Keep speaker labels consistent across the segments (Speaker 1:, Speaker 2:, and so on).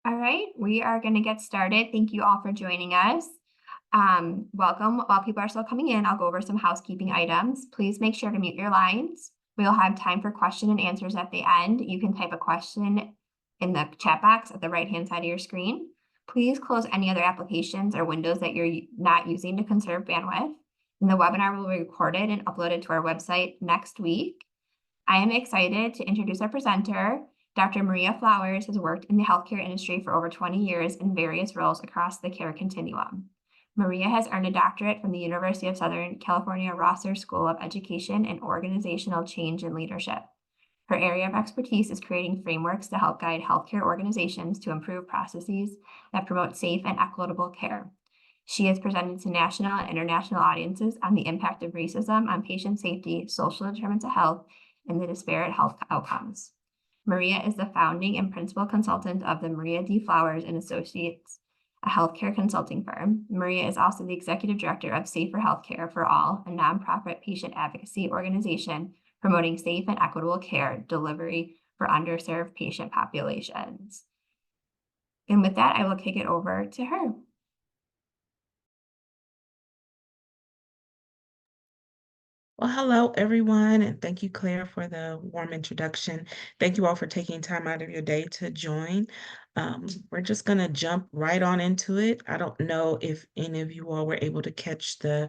Speaker 1: All right, we are going to get started. Thank you all for joining us. Welcome. While people are still coming in, I'll go over some housekeeping items. Please make sure to mute your lines. We'll have time for question and answers at the end. You can type a question in the chat box at the right-hand side of your screen. Please close any other applications or windows that you're not using to conserve bandwidth. And the webinar will be recorded and uploaded to our website next week. I am excited to introduce our presenter. Dr. Maria Flowers has worked in the healthcare industry for over 20 years in various roles across the care continuum. Maria has earned a doctorate from the University of Southern California Rosser School of Education and Organizational Change and Leadership. Her area of expertise is creating frameworks to help guide healthcare organizations to improve processes that promote safe and equitable care. She has presented to national and international audiences on the impact of racism on patient safety, social determinants of health, and the disparate health outcomes. Maria is the founding and principal consultant of the Maria D. Flowers and Associates, a healthcare consulting firm. Maria is also the executive director of Safer Healthcare for All, a nonprofit patient advocacy organization promoting safe and equitable care delivery for underserved patient populations. And with that, I will kick it over to her.
Speaker 2: Well, hello, everyone, and thank you, Claire, for the warm introduction. Thank you all for taking time out of your day to join. We're just going to jump right on into it. I don't know if any of you all were able to catch the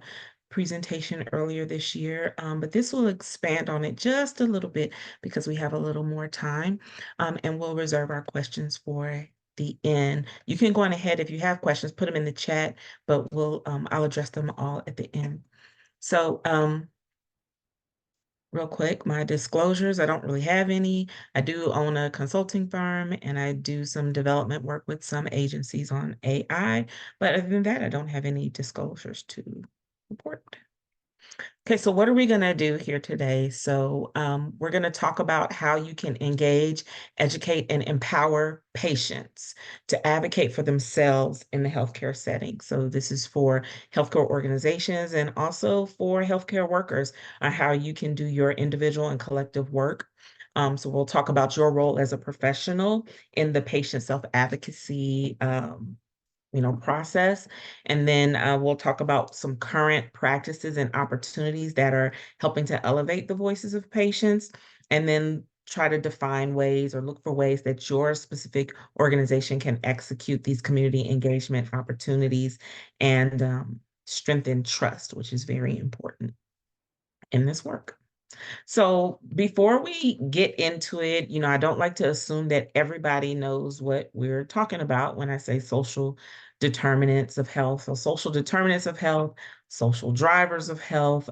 Speaker 2: presentation earlier this year, but this will expand on it just a little bit because we have a little more time, and we'll reserve our questions for the end. You can go on ahead if you have questions, put them in the chat, but I'll address them all at the end. So, real quick, my disclosures, I don't really have any. I do own a consulting firm and I do some development work with some agencies on AI. But other than that, I don't have any disclosures to report. Okay, so what are we going to do here today? So we're going to talk about how you can engage, educate, and empower patients to advocate for themselves in the healthcare setting. So this is for healthcare organizations and also for healthcare workers on how you can do your individual and collective work. So we'll talk about your role as a professional in the patient self-advocacy process. And then we'll talk about some current practices and opportunities that are helping to elevate the voices of patients, and then try to define ways or look for ways that your specific organization can execute these community engagement opportunities and strengthen trust, which is very important in this work. So before we get into it, I don't like to assume that everybody knows what we're talking about when I say social determinants of health. So social determinants of health, social drivers of health,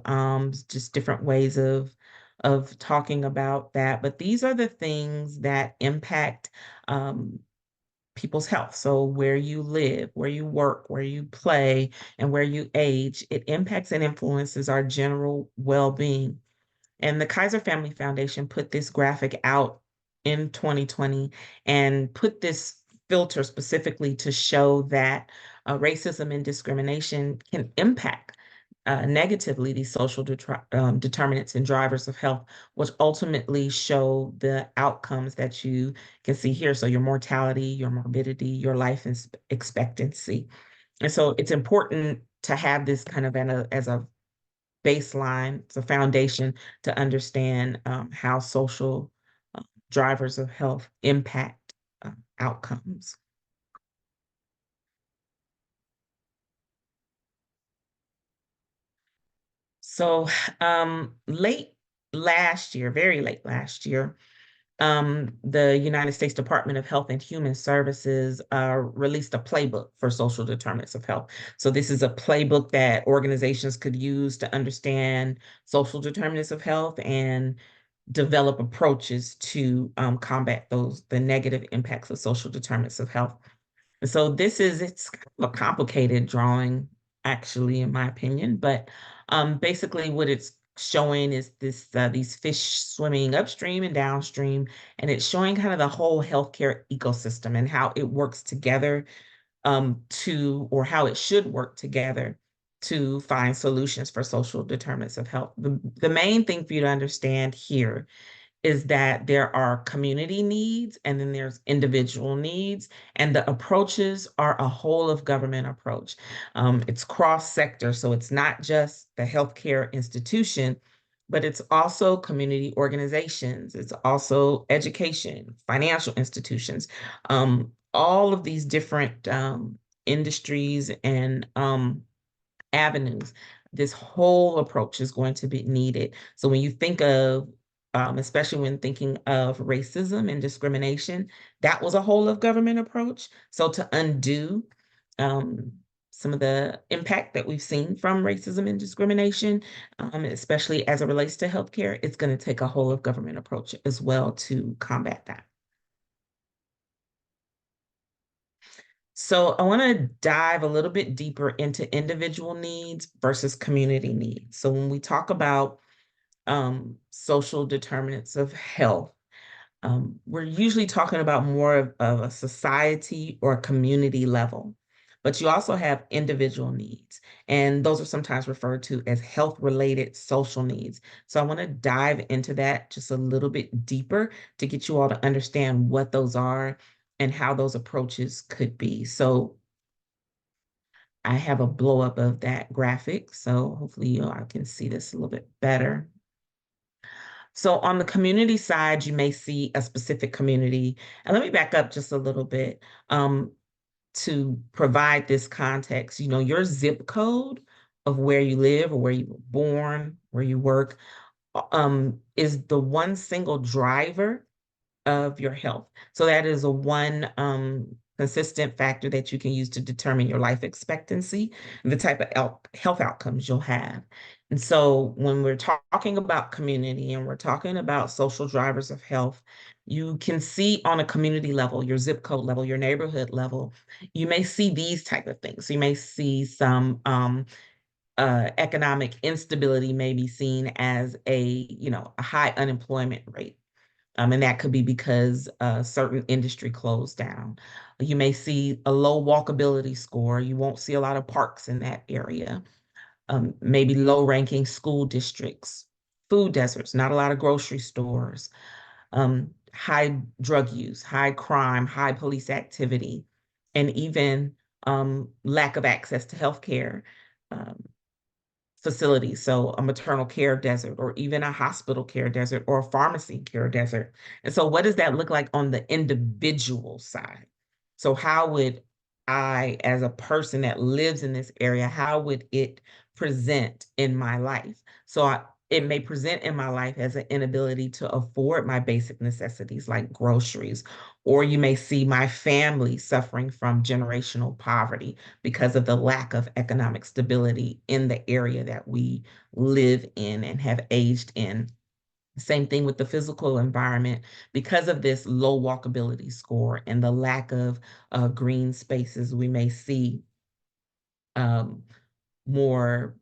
Speaker 2: just different ways of talking about that. But these are the things that impact people's health. So where you live, where you work, where you play, and where you age, it impacts and influences our general well-being. And the Kaiser Family Foundation put this graphic out in 2020 and put this filter specifically to show that racism and discrimination can impact negatively these social determinants and drivers of health, which ultimately show the outcomes that you can see here. So your mortality, your morbidity, your life expectancy. And so it's important to have this kind of as a baseline, it's a foundation to understand how social drivers of health impact outcomes. So late last year, very late last year, the United States Department of Health and Human Services released a playbook for social determinants of health. So this is a playbook that organizations could use to understand social determinants of health and develop approaches to combat the negative impacts of social determinants of health. And so it's kind of a complicated drawing, actually, in my opinion, but basically what it's showing is these fish swimming upstream and downstream, and it's showing kind of the whole healthcare ecosystem and how it works together or how it should work together to find solutions for social determinants of health. The main thing for you to understand here is that there are community needs and then there's individual needs, and the approaches are a whole of government approach. It's cross-sector, so it's not just the healthcare institution, but it's also community organizations, it's also education, financial institutions, all of these different industries and avenues. This whole approach is going to be needed. So when you think of, especially when thinking of racism and discrimination, that was a whole of government approach. So to undo um, some of the impact that we've seen from racism and discrimination, especially as it relates to healthcare, it's going to take a whole of government approach as well to combat that. So I want to dive a little bit deeper into individual needs versus community needs. So when we talk about social determinants of health, we're usually talking about more of a society or a community level. But you also have individual needs, and those are sometimes referred to as health-related social needs. So I want to dive into that just a little bit deeper to get you all to understand what those are and how those approaches could be. So I have a blow up of that graphic, so hopefully you all can see this a little bit better. So on the community side, you may see a specific community. And let me back up just a little bit to provide this context. You know, your zip code of where you live or where you were born, where you work, is the one single driver of your health. So that is a one consistent factor that you can use to determine your life expectancy and the type of health outcomes you'll have. And so when we're talking about community and we're talking about social drivers of health, you can see on a community level, your zip code level, your neighborhood level, you may see these type of things. So you may see some economic instability may be seen as a high unemployment rate. And that could be because certain industry closed down. You may see a low walkability score. You won't see a lot of parks in that area. Maybe low ranking school districts, food deserts, not a lot of grocery stores, high drug use, high crime, high police activity, and even lack of access to healthcare. Um, Facilities. So a maternal care desert, or even a hospital care desert, or a pharmacy care desert. And so what does that look like on the individual side? So how would I, as a person that lives in this area, how would it present in my life? It may present in my life as an inability to afford my basic necessities like groceries, or you may see my family suffering from generational poverty because of the lack of economic stability in the area that we live in and have aged in. Same thing with the physical environment. Because of this low walkability score and the lack of green spaces, we may see um, more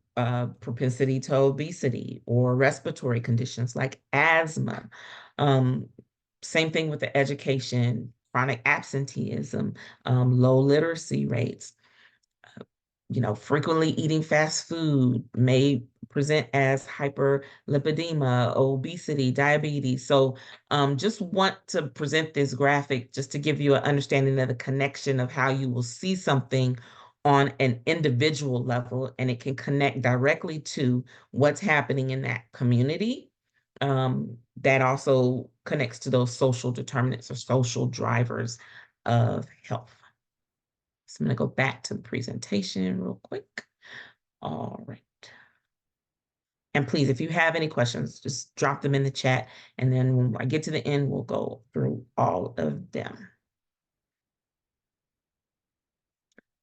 Speaker 2: propensity to obesity or respiratory conditions like asthma. Um, Same thing with the education, chronic absenteeism, low literacy rates. Frequently eating fast food may present as hyperlipidemia, obesity, diabetes. So just want to present this graphic just to give you an understanding of the connection of how you will see something on an individual level, and it can connect directly to what's happening in that community. That also connects to those social determinants or social drivers of health. So I'm going to go back to the presentation real quick. All right. And please, if you have any questions, just drop them in the chat. And then when I get to the end, we'll go through all of them.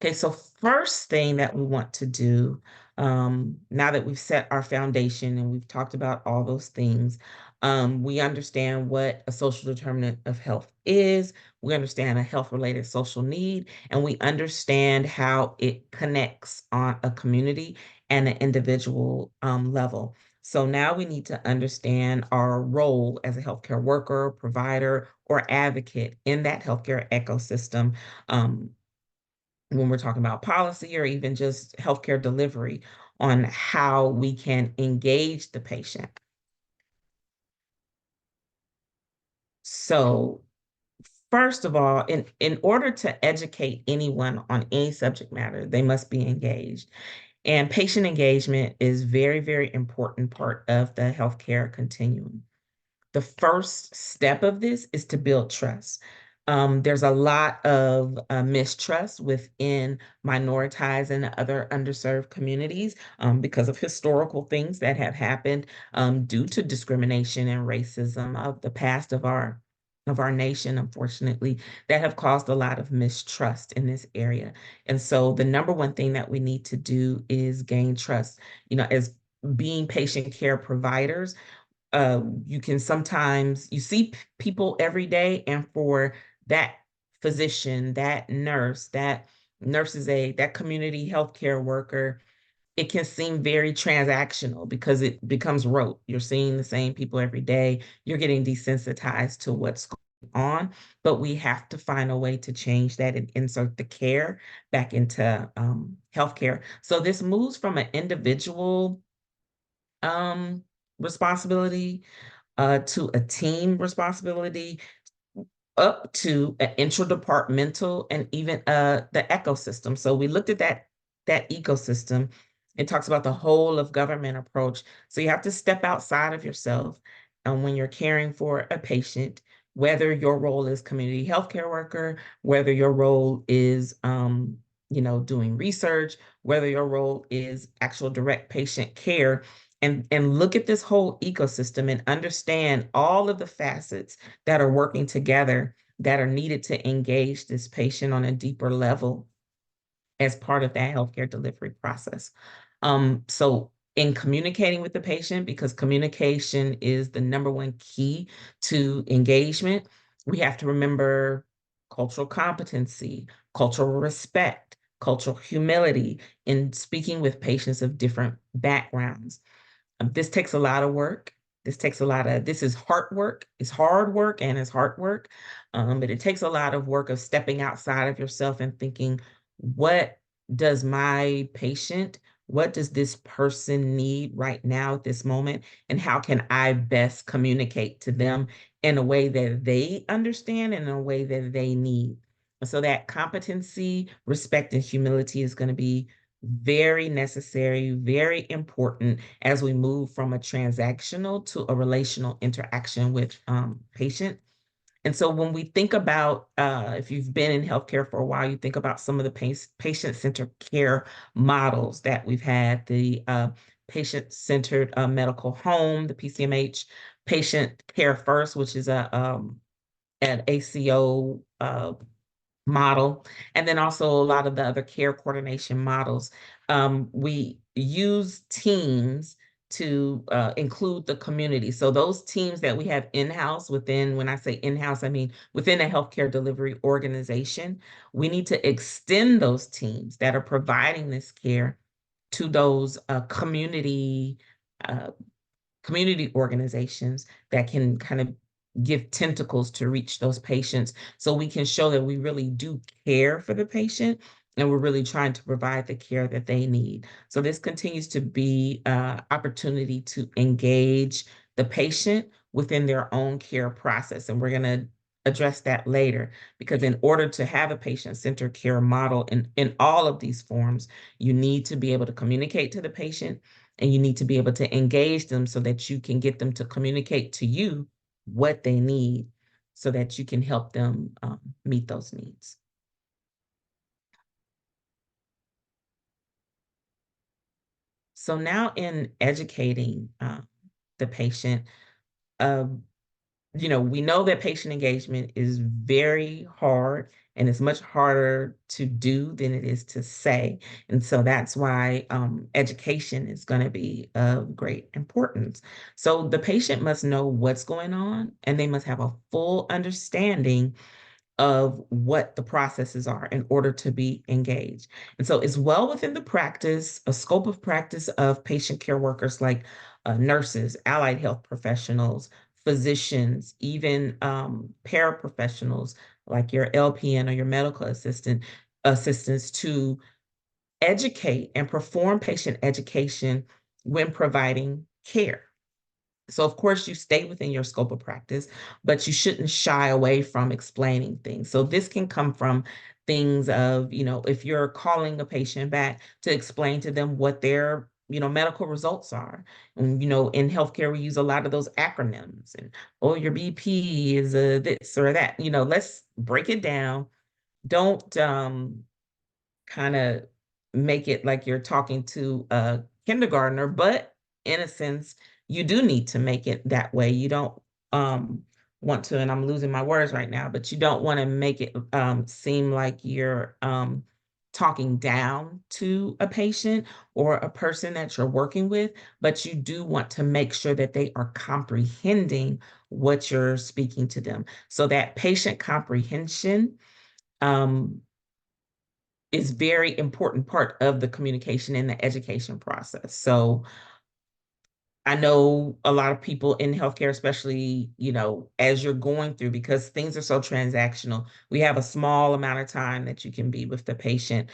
Speaker 2: Okay, so first thing that we want to do, now that we've set our foundation and we've talked about all those things, we understand what a social determinant of health is, we understand a health-related social need, and we understand how it connects on a community and an individual level. So now we need to understand our role as a healthcare worker, provider, or advocate in that healthcare ecosystem. When we're talking about policy or even just healthcare delivery, on how we can engage the patient. So first of all, in order to educate anyone on any subject matter, they must be engaged. And patient engagement is very, very important part of the healthcare continuum. The first step of this is to build trust. There's a lot of mistrust within minoritized and other underserved communities because of historical things that have happened due to discrimination and racism of the past of our nation, unfortunately, that have caused a lot of mistrust in this area. And so the number one thing that we need to do is gain trust. You know, as being patient care providers, you can sometimes you see people every day, and for that physician, that nurse's aide, that community healthcare worker, it can seem very transactional because it becomes rote. You're seeing the same people every day. You're getting desensitized to what's going on, but we have to find a way to change that and insert the care back into healthcare. So this moves from an individual um, responsibility to a team responsibility, up to an interdepartmental, and even the ecosystem. So we looked at that ecosystem. It talks about the whole of government approach. So you have to step outside of yourself when you're caring for a patient, whether your role is community healthcare worker, whether your role is doing research, whether your role is actual direct patient care, and look at this whole ecosystem and understand all of the facets that are working together that are needed to engage this patient on a deeper level as part of that healthcare delivery process. So in communicating with the patient, because communication is the number one key to engagement, we have to remember cultural competency, cultural respect, cultural humility in speaking with patients of different backgrounds. This takes a lot of work. This is hard work. It's hard work and it's hard work. But it takes a lot of work of stepping outside of yourself and thinking, what does my patient, what does this person need right now at this moment? And how can I best communicate to them in a way that they understand and in a way that they need? So that competency, respect, and humility is going to be very necessary, very important as we move from a transactional to a relational interaction with patient. And so when we think about, if you've been in healthcare for a while, you think about some of the patient-centered care models that we've had, the patient-centered medical home, the PCMH, patient care first, which is an ACO model, and then also a lot of the other care coordination models. We use teams to include the community. So those teams that we have in-house within, when I say in-house, I mean within a healthcare delivery organization, we need to extend those teams that are providing this care to those uh, community organizations that can kind of give tentacles to reach those patients so we can show that we really do care for the patient and we're really trying to provide the care that they need. So this continues to be opportunity to engage the patient within their own care process. And we're going to address that later, because in order to have a patient-centered care model in all of these forms, you need to be able to communicate to the patient, and you need to be able to engage them so that you can get them to communicate to you what they need so that you can help them meet those needs. So now in educating the patient, uh, we know that patient engagement is very hard, and it's much harder to do than it is to say. And so that's why education is going to be of great importance. So the patient must know what's going on, and they must have a full understanding of what the processes are in order to be engaged. And so it's well within the practice, a scope of practice of patient care workers like nurses, allied health professionals, physicians, even paraprofessionals like your LPN or your medical assistants to educate and perform patient education when providing care. So of course you stay within your scope of practice, but you shouldn't shy away from explaining things. So this can come from things of, if you're calling a patient back to explain to them what their, medical results are. And, in healthcare, we use a lot of those acronyms and, oh, your BP is a this or that. Let's break it down. Don't kind of make it like you're talking to a kindergartner, but in a sense, you do need to make it that way. You don't want to, and I'm losing my words right now, but you don't want to make it seem like you're talking down to a patient or a person that you're working with, but you do want to make sure that they are comprehending what you're speaking to them. So that patient comprehension um, is very important part of the communication and the education process. So I know a lot of people in healthcare, especially, as you're going through, because things are so transactional, we have a small amount of time that you can be with the patient.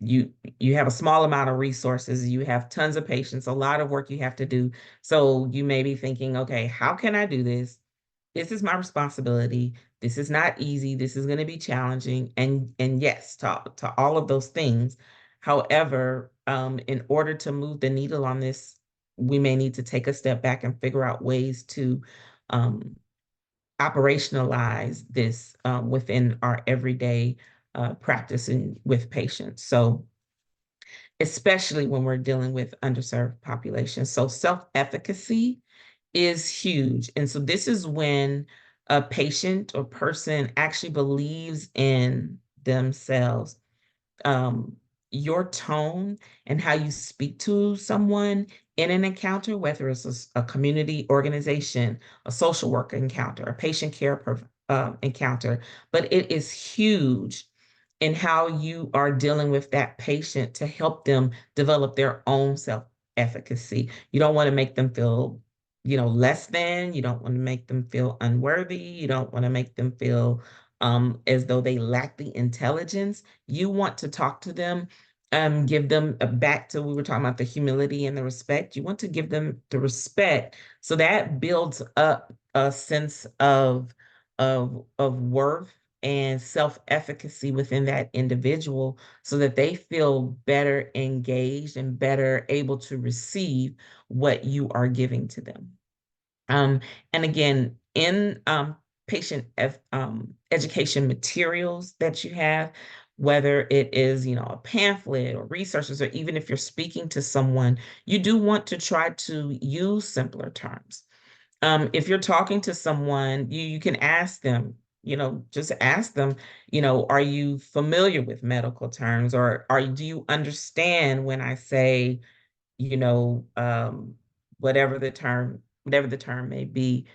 Speaker 2: You have a small amount of resources, you have tons of patients, a lot of work you have to do. So you may be thinking, okay, how can I do this is my responsibility. This is not easy. This is going to be challenging. And yes, to all of those things. However, in order to move the needle on this, we may need to take a step back and figure out ways to um, operationalize this within our everyday practicing with patients. So especially when we're dealing with underserved populations. So self-efficacy is huge. And so this is when a patient or person actually believes in themselves. Um, your tone and how you speak to someone in an encounter, whether it's a community organization, a social work encounter, a patient care encounter, but it is huge in how you are dealing with that patient to help them develop their own self-efficacy. You don't want to make them feel, less than. You don't want to make them feel unworthy. You don't want to make them feel as though they lack the intelligence. You want to talk to them, give them back to, we were talking about the humility and the respect. You want to give them the respect. So that builds up a sense of worth and self-efficacy within that individual so that they feel better engaged and better able to receive what you are giving to them. Um, and again, in patient education materials that you have, whether it is, a pamphlet or resources, or even if you're speaking to someone, you do want to try to use simpler terms. If you're talking to someone, you can ask them, just ask them, are you familiar with medical terms, or do you understand when I say, you know, um, whatever the term may be,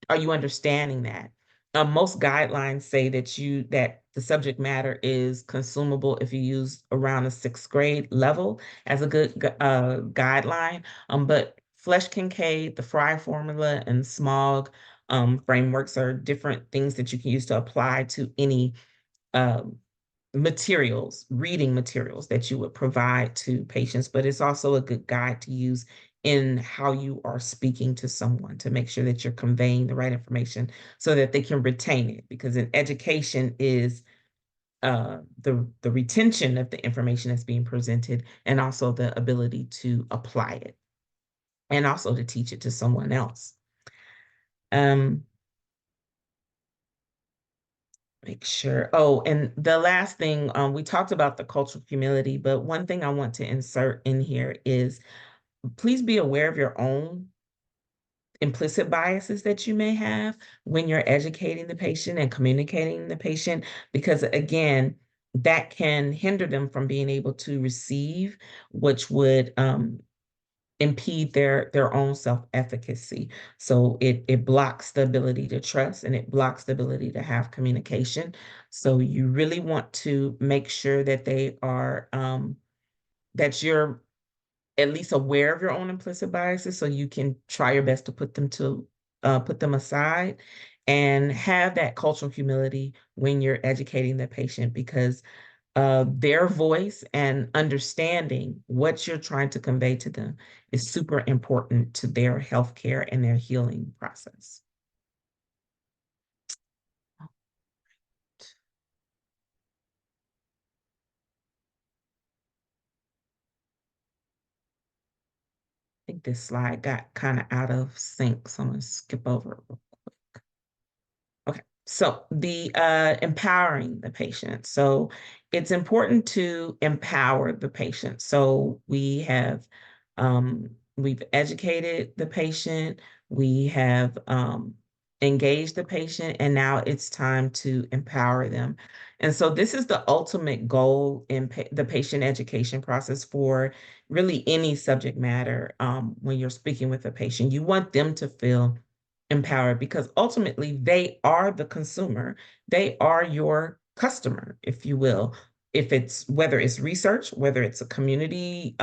Speaker 2: are you understanding that? Most guidelines say that the subject matter is consumable if you use around a sixth grade level as a good guideline. But Flesh Kincaid, the Fry formula, and SMOG frameworks are different things that you can use to apply to any um, reading materials that you would provide to patients, but it's also a good guide to use in how you are speaking to someone to make sure that you're conveying the right information so that they can retain it. Because in education is the retention of the information that's being presented and also the ability to apply it and also to teach it to someone else. Um, Make sure. Oh, and the last thing, we talked about the cultural humility, but one thing I want to insert in here is please be aware of your own implicit biases that you may have when you're educating the patient and communicating the patient, because again, that can hinder them from being able to receive, which would impede their own self-efficacy. So it blocks the ability to trust and it blocks the ability to have communication. So you really want to make sure that they are that you're at least aware of your own implicit biases so you can try your best to put them aside and have that cultural humility when you're educating the patient, because their voice and understanding what you're trying to convey to them is super important to their healthcare and their healing process. I think this slide got kind of out of sync, so I'm going to skip over it real quick. Okay, so the empowering the patient. So it's important to empower the patient. So we've educated the patient, we have engaged the patient, and now it's time to empower them. And so this is the ultimate goal in the patient education process for really any subject matter. When you're speaking with a patient, you want them to feel empowered because ultimately they are the consumer. They are your customer, if you will. If it's whether it's research, whether it's a community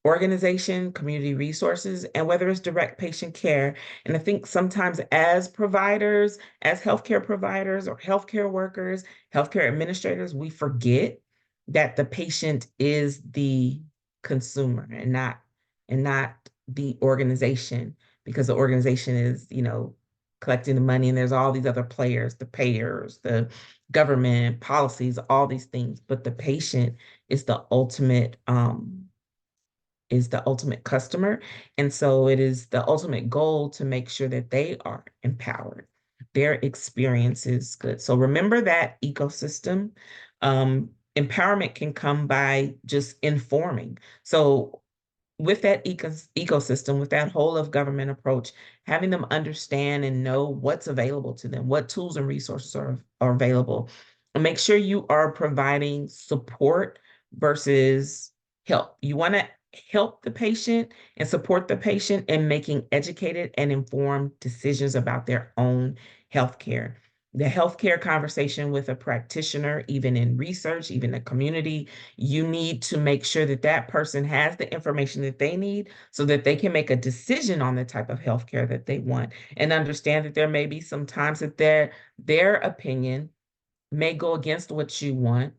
Speaker 2: organization, community resources, and whether it's direct patient care. And I think sometimes as providers, as healthcare providers or healthcare workers, healthcare administrators, we forget that the patient is the consumer and not the organization, because the organization is, collecting the money and there's all these other players, the payers, the government, policies, all these things. But the patient is the ultimate customer. And so it is the ultimate goal to make sure that they are empowered. Their experience is good. So remember that ecosystem. Empowerment can come by just informing. So with that ecosystem, with that whole of government approach, having them understand and know what's available to them, what tools and resources are available. And make sure you are providing support versus help. You want to help the patient and support the patient in making educated and informed decisions about their own healthcare. The healthcare conversation with a practitioner, even in research, even a community, you need to make sure that that person has the information that they need so that they can make a decision on the type of healthcare that they want, and understand that there may be some times that their opinion may go against what you want,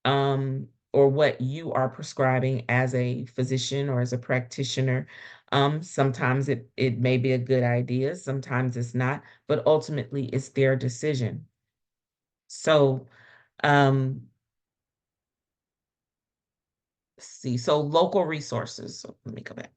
Speaker 2: or what you are prescribing as a physician or as a practitioner. Sometimes it may be a good idea, sometimes it's not, but ultimately it's their decision. So, um, let's see. So local resources. So let me go back.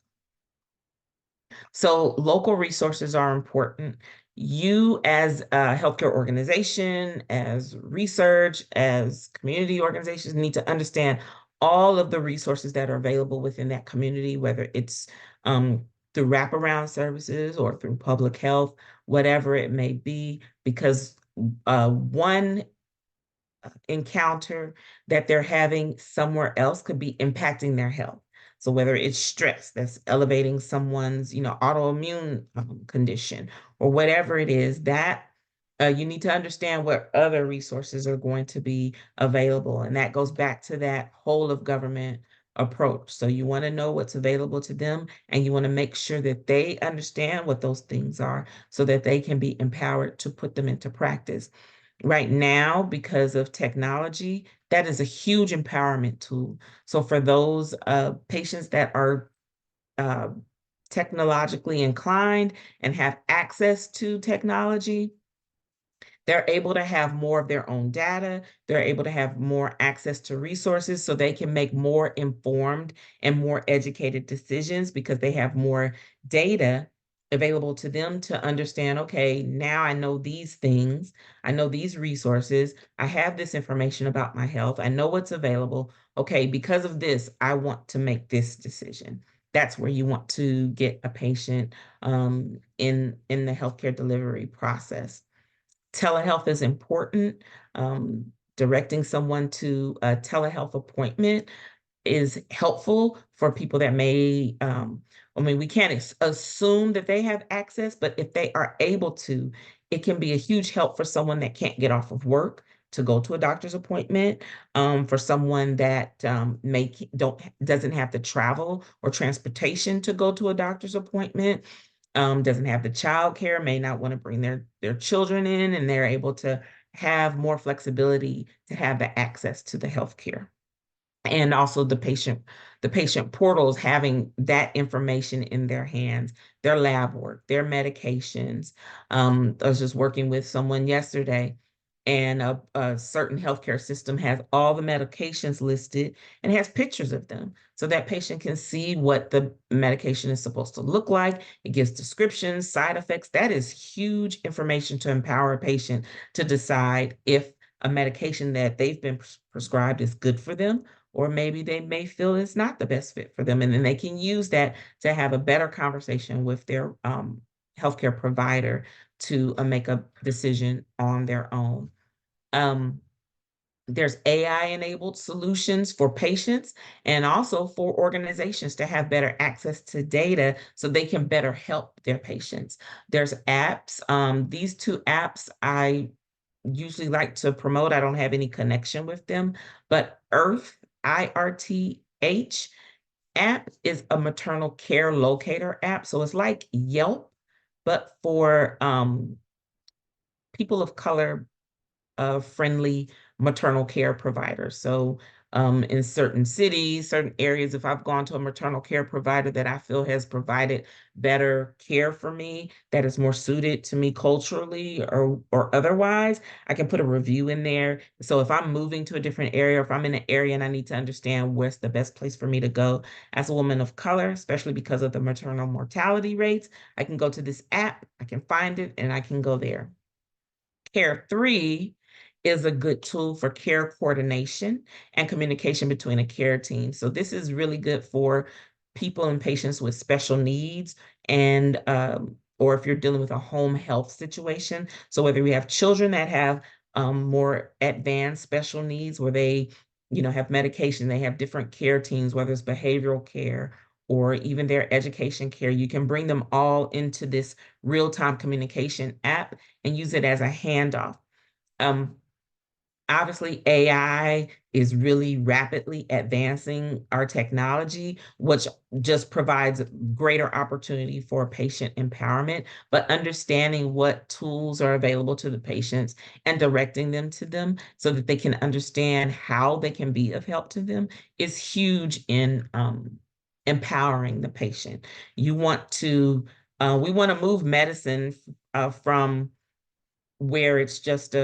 Speaker 2: So local resources are important. You as a healthcare organization, as research, as community organizations need to understand all of the resources that are available within that community, whether it's through wraparound services or through public health, whatever it may be, because one encounter that they're having somewhere else could be impacting their health. So whether it's stress that's elevating someone's, autoimmune condition or whatever it is, that you need to understand what other resources are going to be available. And that goes back to that whole of government approach. So you want to know what's available to them, and you want to make sure that they understand what those things are so that they can be empowered to put them into practice. Right now, because of technology, that is a huge empowerment tool. So for those patients that are uh, technologically inclined and have access to technology, they're able to have more of their own data. They're able to have more access to resources so they can make more informed and more educated decisions because they have more data available to them to understand, okay, now I know these things. I know these resources. I have this information about my health. I know what's available. Okay, because of this, I want to make this decision. That's where you want to get a patient in the healthcare delivery process. Telehealth is important. Directing someone to a telehealth appointment is helpful for people that may, we can't assume that they have access, but if they are able to, it can be a huge help for someone that can't get off of work to go to a doctor's appointment, for someone that doesn't have the travel or transportation to go to a doctor's appointment, doesn't have the childcare, may not want to bring their children in, and they're able to have more flexibility to have the access to the healthcare. And also the patient portals having that information in their hands, their lab work, their medications. I was just working with someone yesterday, and a certain healthcare system has all the medications listed and has pictures of them so that patient can see what the medication is supposed to look like. It gives descriptions, side effects. That is huge information to empower a patient to decide if a medication that they've been prescribed is good for them, or maybe they may feel it's not the best fit for them. And then they can use that to have a better conversation with their healthcare provider to make a decision on their own. Um, there's AI-enabled solutions for patients and also for organizations to have better access to data so they can better help their patients. There's apps. These two apps I usually like to promote. I don't have any connection with them, but Earth, IRTH app is a maternal care locator app. So it's like Yelp, but for people of color friendly maternal care provider. So in certain cities, certain areas, if I've gone to a maternal care provider that I feel has provided better care for me, that is more suited to me culturally or otherwise, I can put a review in there. So if I'm moving to a different area, or if I'm in an area and I need to understand where's the best place for me to go as a woman of color, especially because of the maternal mortality rates, I can go to this app, I can find it, and I can go there. Care 3 is a good tool for care coordination and communication between a care team. So this is really good for people and patients with special needs, and or if you're dealing with a home health situation. So whether we have children that have more advanced special needs where they, have medication, they have different care teams, whether it's behavioral care or even their education care, you can bring them all into this real-time communication app and use it as a handoff. Um, Obviously, AI is really rapidly advancing our technology, which just provides greater opportunity for patient empowerment, but understanding what tools are available to the patients and directing them to them so that they can understand how they can be of help to them is huge in empowering the patient. We want to move medicine from where it's just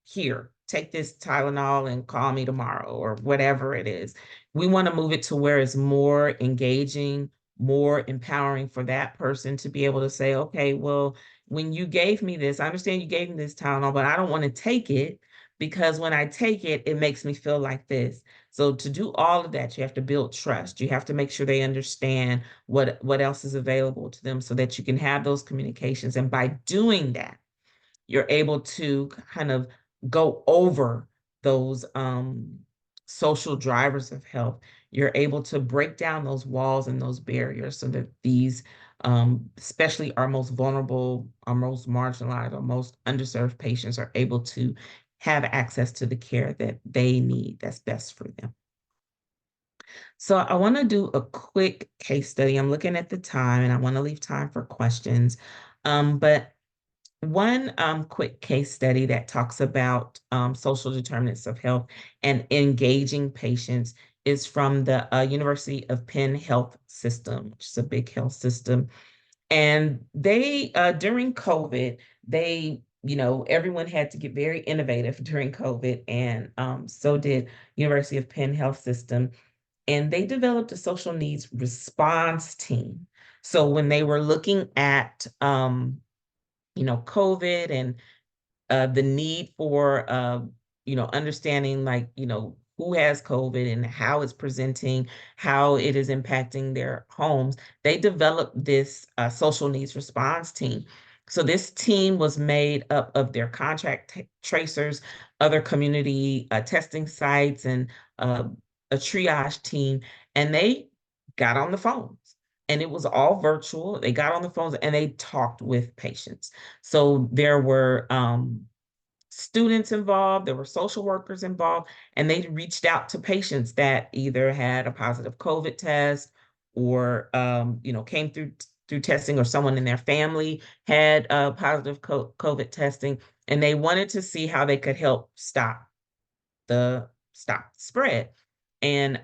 Speaker 2: here, take this Tylenol and call me tomorrow or whatever it is. We want to move it to where it's more engaging, more empowering for that person to be able to say, okay, well, when you gave me this, I understand you gave me this Tylenol, but I don't want to take it because when I take it, it makes me feel like this. So to do all of that, you have to build trust. You have to make sure they understand what else is available to them so that you can have those communications. And by doing that, you're able to kind of go over those social drivers of health. You're able to break down those walls and those barriers so that these, especially our most vulnerable, our most marginalized, or most underserved patients are able to have access to the care that they need that's best for them. So I want to do a quick case study. I'm looking at the time and I want to leave time for questions. But one quick case study that talks about social determinants of health and engaging patients is from the University of Penn Health System, which is a big health system. And they, during COVID, everyone had to get very innovative during COVID, and so did University of Penn Health System. And they developed a social needs response team. So when they were looking at COVID and the need for, understanding who has COVID and how it's presenting, how it is impacting their homes, they developed this social needs response team. So this team was made up of their contract tracers, other community testing sites, and a triage team, and they got on the phones. And it was all virtual. They got on the phones and they talked with patients. So there were students involved, there were social workers involved, and they reached out to patients that either had a positive COVID test or came through testing, or someone in their family had positive COVID testing, and they wanted to see how they could help stop the spread. And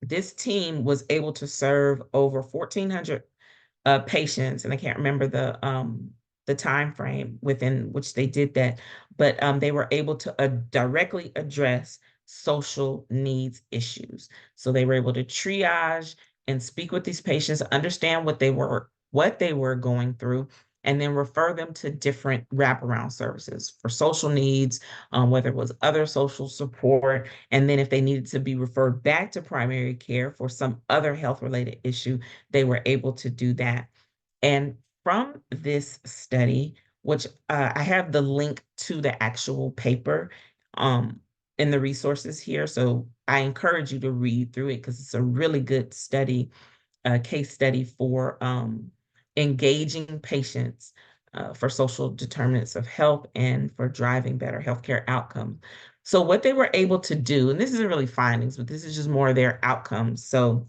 Speaker 2: this team was able to serve over 1,400 patients, and I can't remember the time frame within which they did that, but they were able to directly address social needs issues. So they were able to triage and speak with these patients, understand what they were going through, and then refer them to different wraparound services for social needs, whether it was other social support, and then if they needed to be referred back to primary care for some other health related issue, they were able to do that. And from this study, which I have the link to the actual paper um, in the resources here. So I encourage you to read through it because it's a really good study, case study for engaging patients for social determinants of health and for driving better healthcare outcomes. So what they were able to do, and this isn't really findings, but this is just more of their outcomes. So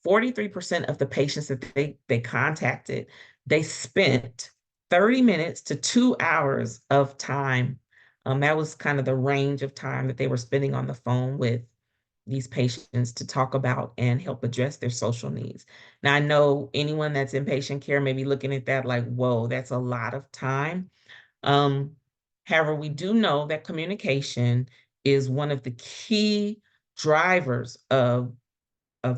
Speaker 2: 43% of the patients that they contacted, they spent 30 minutes to 2 hours of time. That was kind of the range of time that they were spending on the phone with these patients to talk about and help address their social needs. Now, I know anyone that's in patient care may be looking at that like, whoa, that's a lot of time. Um, However, we do know that communication is one of the key drivers of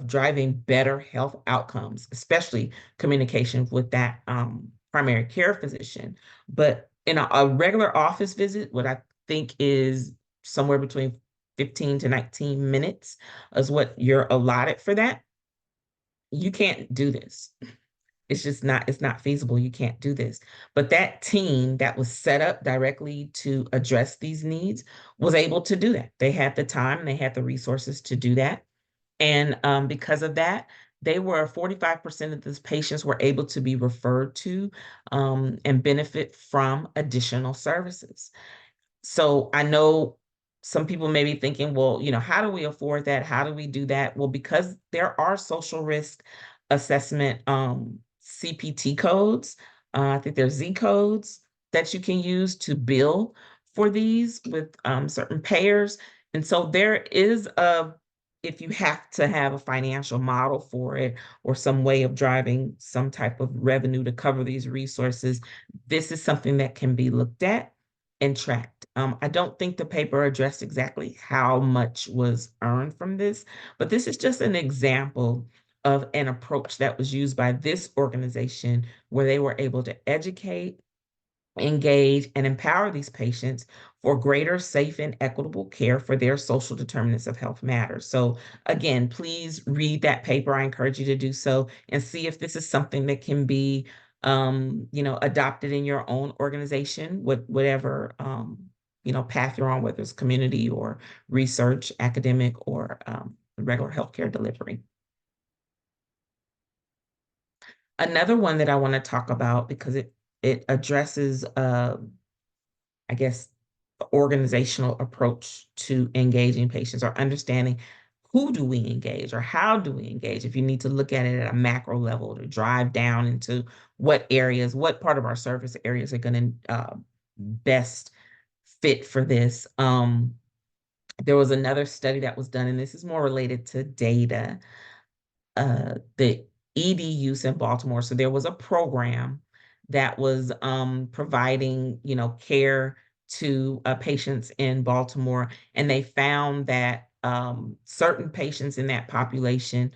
Speaker 2: driving better health outcomes, especially communication with that primary care physician. But in a regular office visit, what I think is somewhere between 15 to 19 minutes is what you're allotted for that. You can't do this. It's not feasible. You can't do this. But that team that was set up directly to address these needs was able to do that. They had the time, they had the resources to do that. And because of that, they were 45% of these patients were able to be referred to and benefit from additional services. So I know some people may be thinking, well, how do we afford that? How do we do that? Well, because there are social risk assessment CPT codes. I think there's Z codes that you can use to bill for these with certain payers. And so there is if you have to have a financial model for it or some way of driving some type of revenue to cover these resources, this is something that can be looked at and tracked. I don't think the paper addressed exactly how much was earned from this, but this is just an example of an approach that was used by this organization where they were able to educate, engage, and empower these patients for greater safe and equitable care for their social determinants of health matters. So again, please read that paper. I encourage you to do so and see if this is something that can be adopted in your own organization, whatever path you're on, whether it's community or research, academic, or regular healthcare delivery. Another one that I want to talk about because it addresses I guess, organizational approach to engaging patients or understanding who do we engage or how do we engage if you need to look at it at a macro level to drive down into what part of our service areas are going to best fit for this. There was another study that was done, and this is more related to data, the ED use in Baltimore. So there was a program that was providing, care to patients in Baltimore, and they found that certain patients in that population,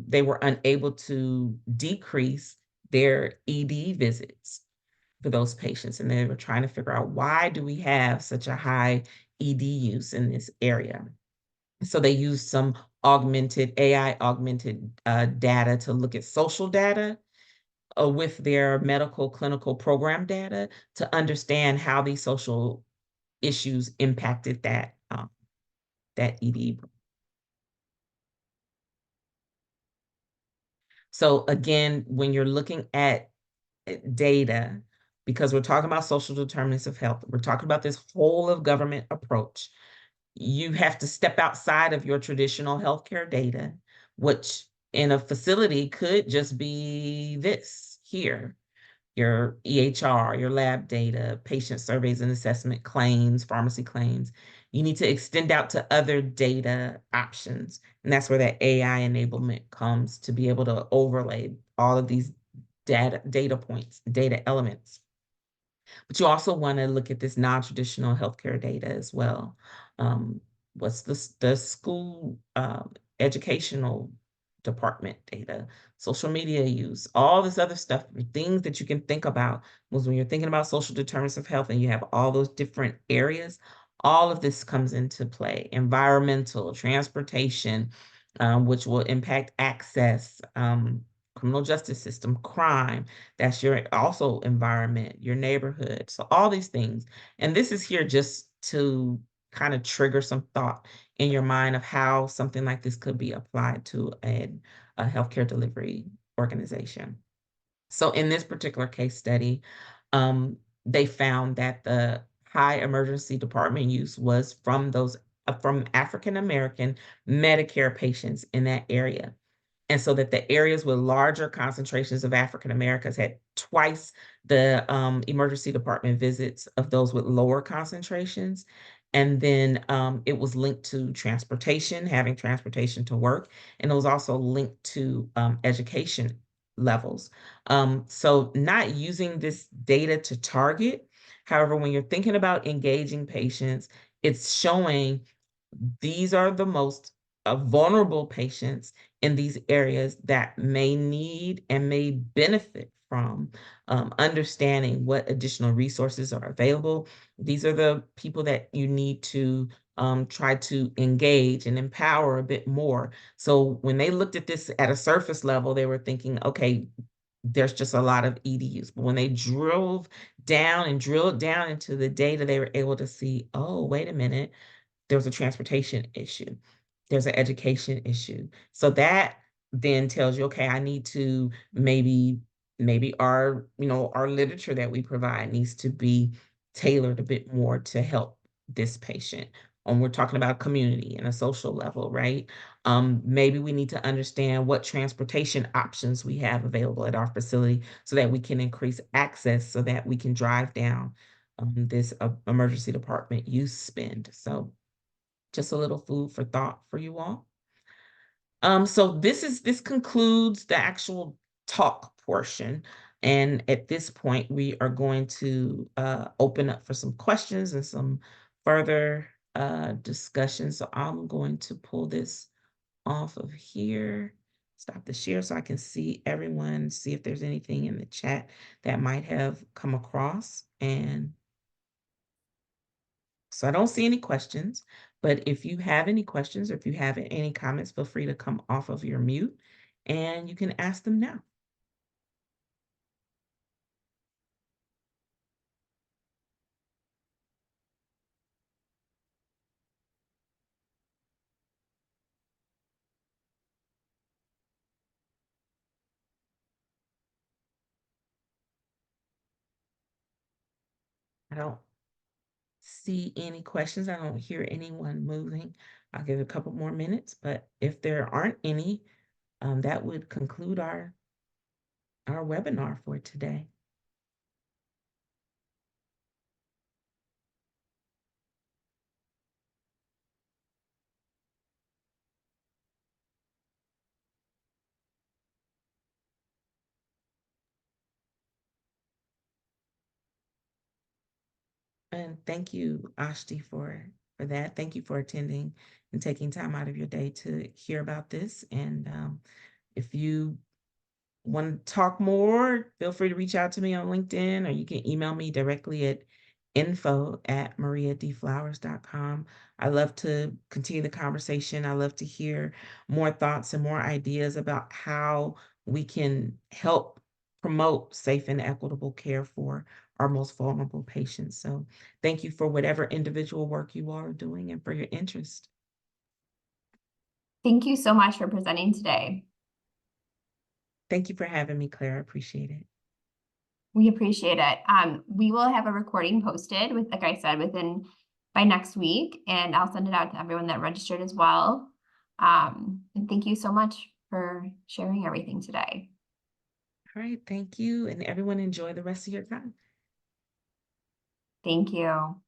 Speaker 2: they were unable to decrease their ED visits for those patients, and they were trying to figure out why do we have such a high ED use in this area. So they used some AI augmented data to look at social data with their medical clinical program data to understand how these social issues impacted that ED. So again, when you're looking at data, because we're talking about social determinants of health, we're talking about this whole of government approach. You have to step outside of your traditional healthcare data, which in a facility could just be this here. your EHR, your lab data, patient surveys and assessment claims, pharmacy claims. You need to extend out to other data options. And that's where that AI enablement comes to be able to overlay all of these data points, data elements. But you also want to look at this non-traditional healthcare data as well. What's the school educational department data, social media use, all this other stuff, things that you can think about was when you're thinking about social determinants of health and you have all those different areas, all of this comes into play. Environmental, transportation, which will impact access, criminal justice system, crime, that's your also environment, your neighborhood. So all these things. And this is here just to kind of trigger some thought in your mind of how something like this could be applied to a healthcare delivery organization. So in this particular case study, they found that the high emergency department use was from those from African American Medicare patients in that area. And so that the areas with larger concentrations of African Americans had twice the emergency department visits of those with lower concentrations. And then it was linked to transportation, having transportation to work. And it was also linked to education levels. So not using this data to target. However, when you're thinking about engaging patients, it's showing these are the most vulnerable patients in these areas that may need and may benefit from understanding what additional resources are available. These are the people that you need to try to engage and empower a bit more. So when they looked at this at a surface level, they were thinking, okay, there's just a lot of EDUs. But when they drilled down into the data, they were able to see, oh, wait a minute, there's a transportation issue, there's an education issue. So that then tells you, okay, I need to maybe our, our literature that we provide needs to be tailored a bit more to help this patient. And we're talking about community and a social level, right? Maybe we need to understand what transportation options we have available at our facility so that we can increase access so that we can drive down this emergency department use spend. So just a little food for thought for you all. So this concludes the actual talk portion. And at this point, we are going to open up for some questions and some further discussion. So I'm going to pull this off of here, stop the share so I can see everyone, see if there's anything in the chat that might have come across. And so I don't see any questions, but if you have any questions or if you have any comments, feel free to come off of your mute and you can ask them now. I don't see any questions. I don't hear anyone moving. I'll give it a couple more minutes, but if there aren't any, that would conclude our webinar for today. And thank you, Ashti, for that. Thank you for attending and taking time out of your day to hear about this. And if you want to talk more, feel free to reach out to me on LinkedIn, or you can email me directly at info@mariadflowers.com. I love to continue the conversation. I love to hear more thoughts and more ideas about how we can help promote safe and equitable care for our most vulnerable patients. So thank you for whatever individual work you all are doing and for your interest.
Speaker 1: Thank you so much for presenting today.
Speaker 2: Thank you for having me, Claire. I appreciate it.
Speaker 1: We appreciate it. We will have a recording posted with, like I said, by next week, and I'll send it out to everyone that registered as well. And thank you so much for sharing everything today.
Speaker 2: All right, thank you, and everyone enjoy the rest of your time.
Speaker 1: Thank you.